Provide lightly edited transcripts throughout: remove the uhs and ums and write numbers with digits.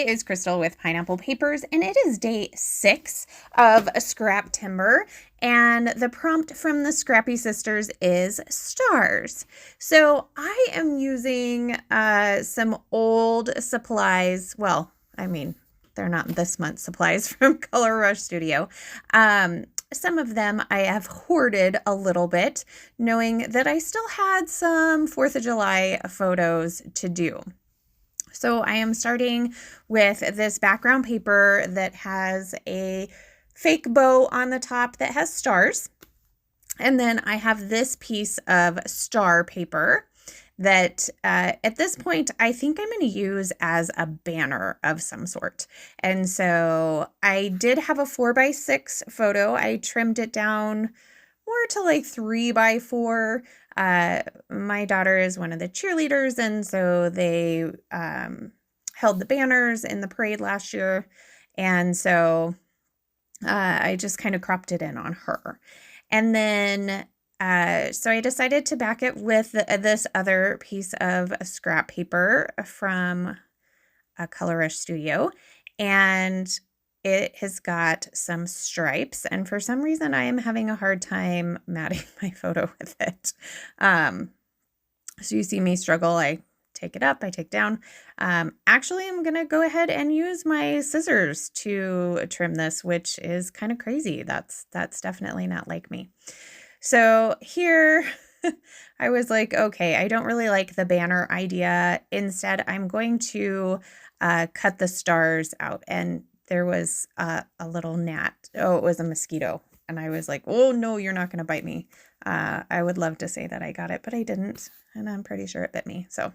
it is Crystal with Pineapple Papers, and it is day 6 of Scraptember, and the prompt from the Scrappy Sisters is stars. So I am using some old supplies. Well, I mean, they're not this month's supplies from Color Rush Studio. Some of them I have hoarded a little bit, knowing that I still had some 4th of July photos to do. So I am starting with this background paper that has a fake bow on the top that has stars. And then I have this piece of star paper that at this point I think I'm going to use as a banner of some sort. And so I did have a 4x6 photo. I trimmed it down more to like 3x4. My daughter is one of the cheerleaders, and so they held the banners in the parade last year. And so I just kind of cropped it in on her. And then so I decided to back it with this other piece of scrap paper from Color Rush Studio, and it has got some stripes, and for some reason I am having a hard time matting my photo with it. So you see me struggle. I take it up, I take down. Actually, I'm going to go ahead and use my scissors to trim this, which is kind of crazy. That's definitely not like me. So here I was like, okay, I don't really like the banner idea. Instead, I'm going to cut the stars out. And there was a little gnat. Oh, it was a mosquito. And I was like, oh no, you're not going to bite me. I would love to say that I got it, but I didn't. And I'm pretty sure it bit me. So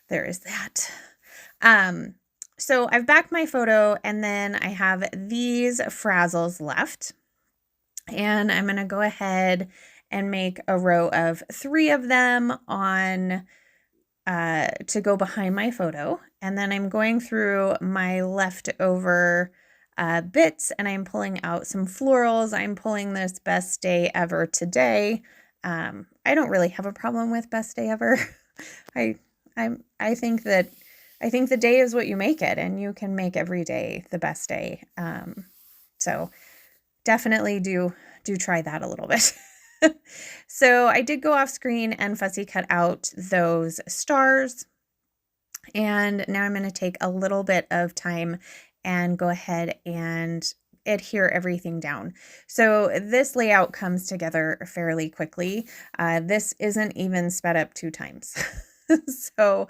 there is that. So I've backed my photo, and then I have these frazzles left. And I'm going to go ahead and make a row of 3 of them on to go behind my photo. And then I'm going through my leftover bits, and I'm pulling out some florals. I'm pulling this Best Day Ever today. I don't really have a problem with Best Day Ever. I think the day is what you make it, and you can make every day the best day. So definitely do try that a little bit. So I did go off screen and fussy cut out those stars. And now I'm going to take a little bit of time and go ahead and adhere everything down. So this layout comes together fairly quickly. This isn't even sped up 2 times. So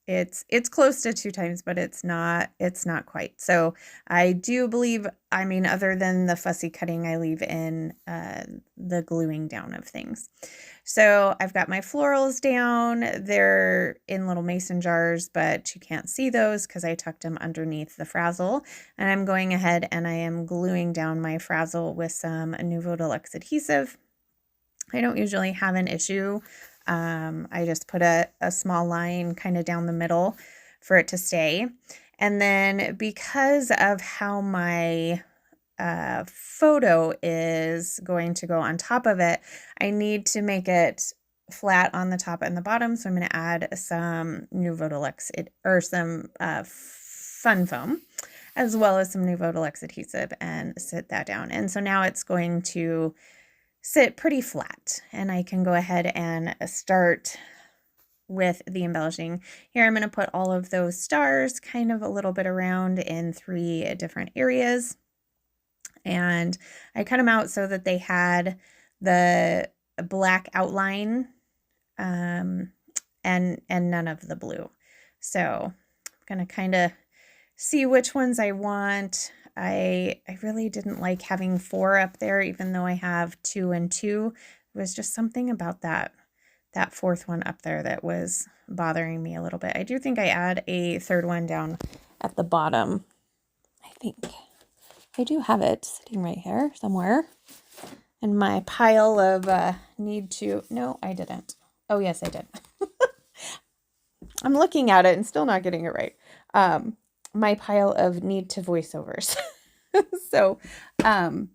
it's close to 2 times, but it's not quite. So I do believe, I mean, other than the fussy cutting, I leave in the gluing down of things. So I've got my florals down. They're in little mason jars, but you can't see those because I tucked them underneath the frazzle. And I'm going ahead and I am gluing down my frazzle with some Nouveau Deluxe adhesive. I don't usually have an issue. I just put a small line kind of down the middle for it to stay. And then because of how my photo is going to go on top of it, I need to make it flat on the top and the bottom. So I'm going to add some Nouveau Deluxe or some Fun Foam, as well as some Nouveau Deluxe adhesive, and sit that down. And so now it's going to sit pretty flat, and I can go ahead and start with the embellishing. Here I'm going to put all of those stars kind of a little bit around in 3 different areas, and I cut them out so that they had the black outline and none of the blue. So I'm going to kind of see which ones I want. I really didn't like having 4 up there, even though I have 2 and 2. It was just something about that 4th one up there that was bothering me a little bit. I do think I add a 3rd one down at the bottom. I think I do have it sitting right here somewhere in my pile of no, I didn't. Oh, yes, I did. I'm looking at it and still not getting it right. My pile of need to voiceovers. So I'm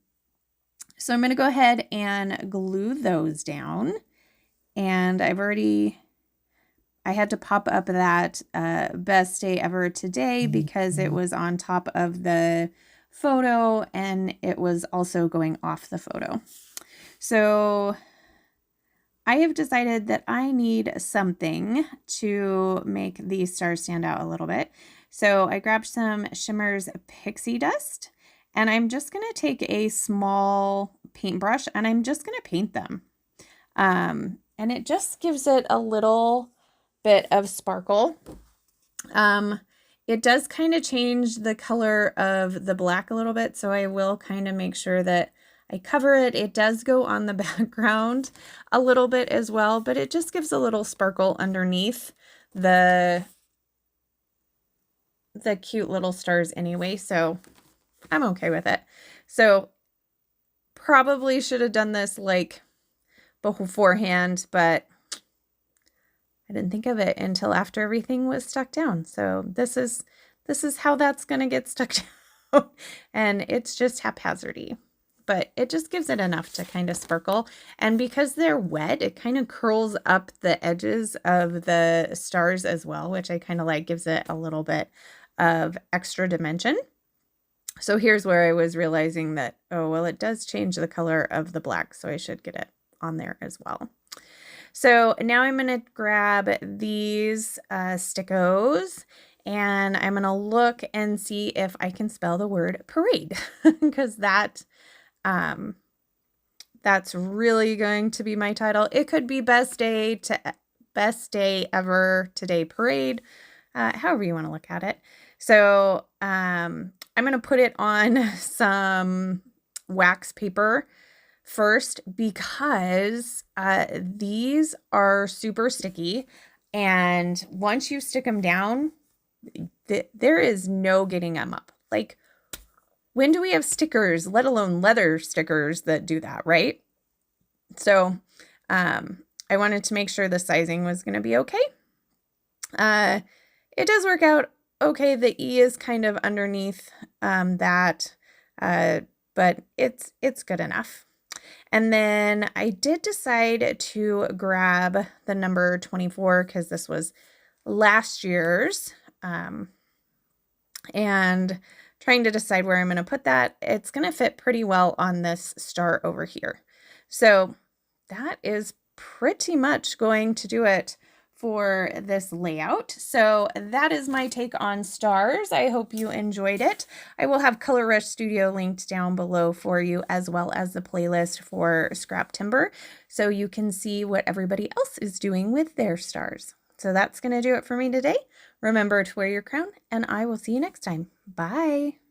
going to go ahead and glue those down. And I've already I had to pop up that best day ever today because it was on top of the photo and it was also going off the photo. So I have decided that I need something to make these stars stand out a little bit. So I grabbed some Shimmer's Pixie Dust, and I'm just going to take a small paintbrush and I'm just going to paint them. And it just gives it a little bit of sparkle. It does kind of change the color of the black a little bit, so I will kind of make sure that I cover it. It does go on the background a little bit as well, but it just gives a little sparkle underneath the cute little stars anyway, so I'm okay with it. So probably should have done this like beforehand, but I didn't think of it until after everything was stuck down. So this is how that's going to get stuck down. And it's just haphazardy, but it just gives it enough to kind of sparkle. And because they're wet, it kind of curls up the edges of the stars as well, which I kind of like, gives it a little bit of extra dimension. So here's where I was realizing that, oh, well, it does change the color of the black, so I should get it on there as well. So now I'm going to grab these stickos and I'm going to look and see if I can spell the word parade because that's really going to be my title. It could be best day ever today parade, however you want to look at it. So I'm going to put it on some wax paper first because these are super sticky, and once you stick them down, there is no getting them up. Like, when do we have stickers, let alone leather stickers, that do that, right? So I wanted to make sure the sizing was going to be okay. It does work out okay. The E is kind of underneath that, but it's good enough. And then I did decide to grab the number 24 because this was last year's, and trying to decide where I'm going to put that. It's going to fit pretty well on this star over here. So that is pretty much going to do it for this layout. So that is my take on stars. I hope you enjoyed it. I will have Color Rush Studio linked down below for you, as well as the playlist for Scraptember, so you can see what everybody else is doing with their stars. So that's going to do it for me today. Remember to wear your crown, and I will see you next time. Bye.